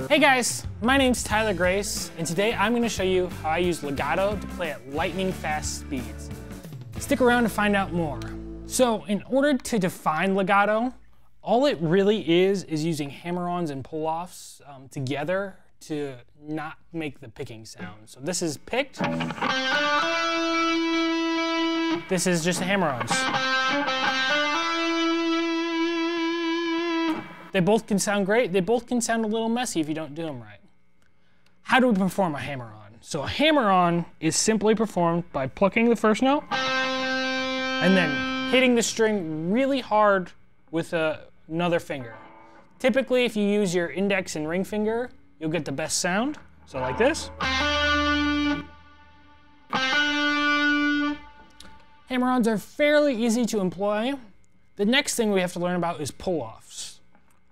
Hey guys, my name's Tyler Grace, and today I'm going to show you how I use Legato to play at lightning fast speeds. Stick around to find out more. So in order to define Legato, all it really is using hammer-ons and pull-offs together to not make the picking sound. So this is picked. This is just hammer-ons. They both can sound great. They both can sound a little messy if you don't do them right. How do we perform a hammer-on? So a hammer-on is simply performed by plucking the first note and then hitting the string really hard with another finger. Typically, if you use your index and ring finger, you'll get the best sound. So like this. Hammer-ons are fairly easy to employ. The next thing we have to learn about is pull-offs.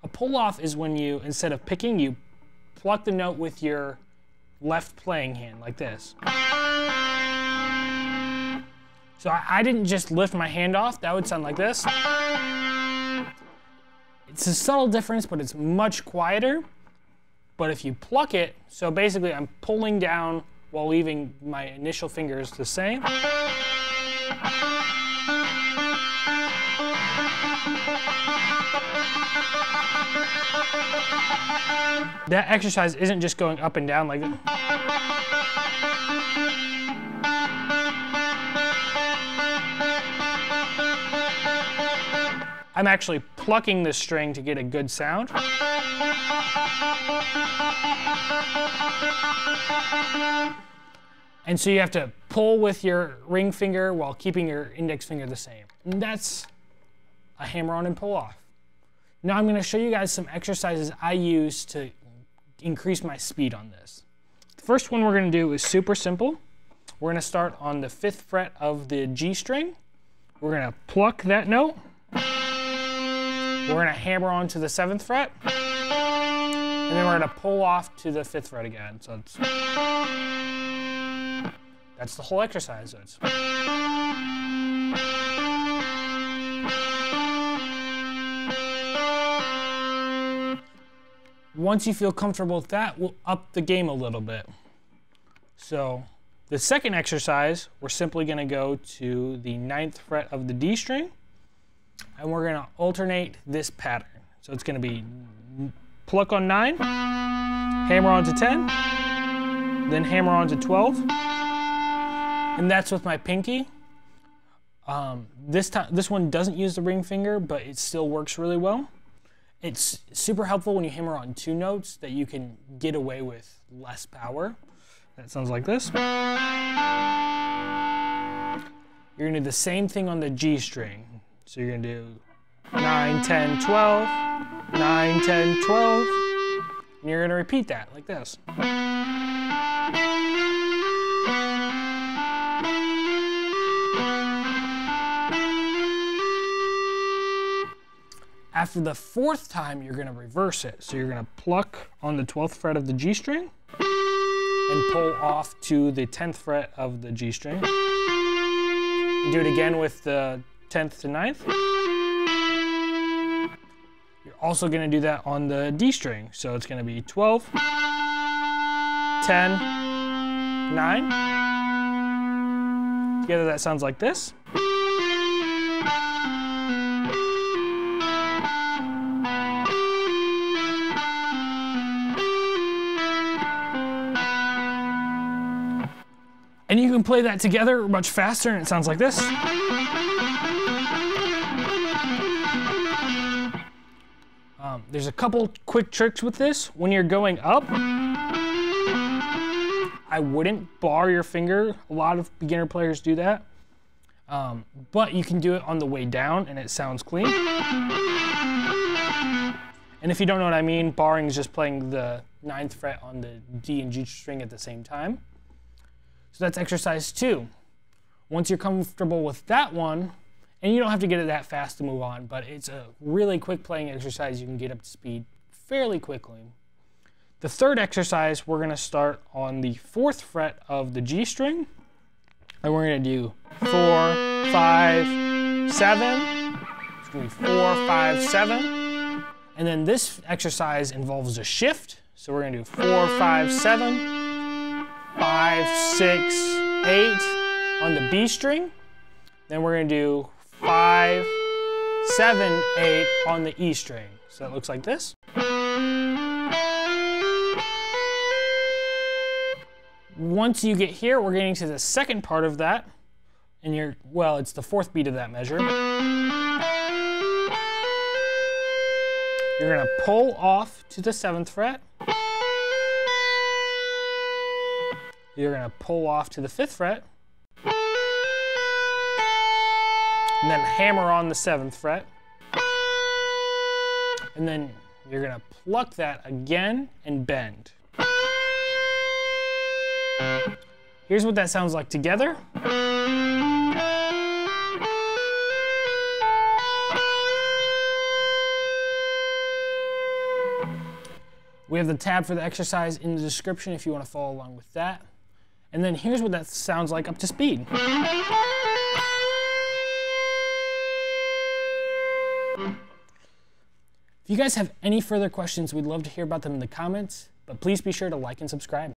A pull-off is when you, instead of picking, you pluck the note with your left playing hand, like this. So I didn't just lift my hand off, that would sound like this. It's a subtle difference, but it's much quieter. But if you pluck it, so basically I'm pulling down while leaving my initial fingers the same. That exercise isn't just going up and down like that. I'm actually plucking the string to get a good sound. And so you have to pull with your ring finger while keeping your index finger the same. And that's a hammer-on and pull-off. Now I'm going to show you guys some exercises I use to increase my speed on this. The first one we're going to do is super simple. We're going to start on the 5th fret of the G string. We're going to pluck that note. We're going to hammer on to the 7th fret. And then we're going to pull off to the 5th fret again. So that's the whole exercise. So it's once you feel comfortable with that, we'll up the game a little bit. So the second exercise, we're simply going to go to the 9th fret of the D string, and we're going to alternate this pattern. So it's going to be pluck on 9, hammer on to 10, then hammer on to 12, and that's with my pinky. This one doesn't use the ring finger, but it still works really well. It's super helpful when you hammer on 2 notes that you can get away with less power. That sounds like this. You're gonna do the same thing on the G string. So you're gonna do 9, 10, 12, 9, 10, 12, and you're gonna repeat that like this. After the 4th time, you're going to reverse it. So you're going to pluck on the 12th fret of the G string and pull off to the 10th fret of the G string. Do it again with the 10th to 9th. You're also going to do that on the D string. So it's going to be 12, 10, 9. Together that sounds like this. And you can play that together much faster, and it sounds like this. There's a couple quick tricks with this. When you're going up, I wouldn't bar your finger. A lot of beginner players do that. But you can do it on the way down, and it sounds clean. And if you don't know what I mean, barring is just playing the 9th fret on the D and G string at the same time. So that's exercise 2. Once you're comfortable with that one, and you don't have to get it that fast to move on, but it's a really quick playing exercise. You can get up to speed fairly quickly. The third exercise, we're going to start on the 4th fret of the G string, and we're going to do 4, 5, 7. It's going to be 4, 5, 7. And then this exercise involves a shift. So we're gonna do 4, 5, 7, 5, 6, 8 on the B string. Then we're gonna do 5, 7, 8 on the E string. So it looks like this. Once you get here, we're getting to the second part of that. And well, it's the fourth beat of that measure. You're gonna pull off to the 7th fret. You're gonna pull off to the 5th fret. And then hammer on the 7th fret. And then you're gonna pluck that again and bend. Here's what that sounds like together. We have the tab for the exercise in the description if you want to follow along with that. And then here's what that sounds like up to speed. If you guys have any further questions, we'd love to hear about them in the comments, but please be sure to like and subscribe.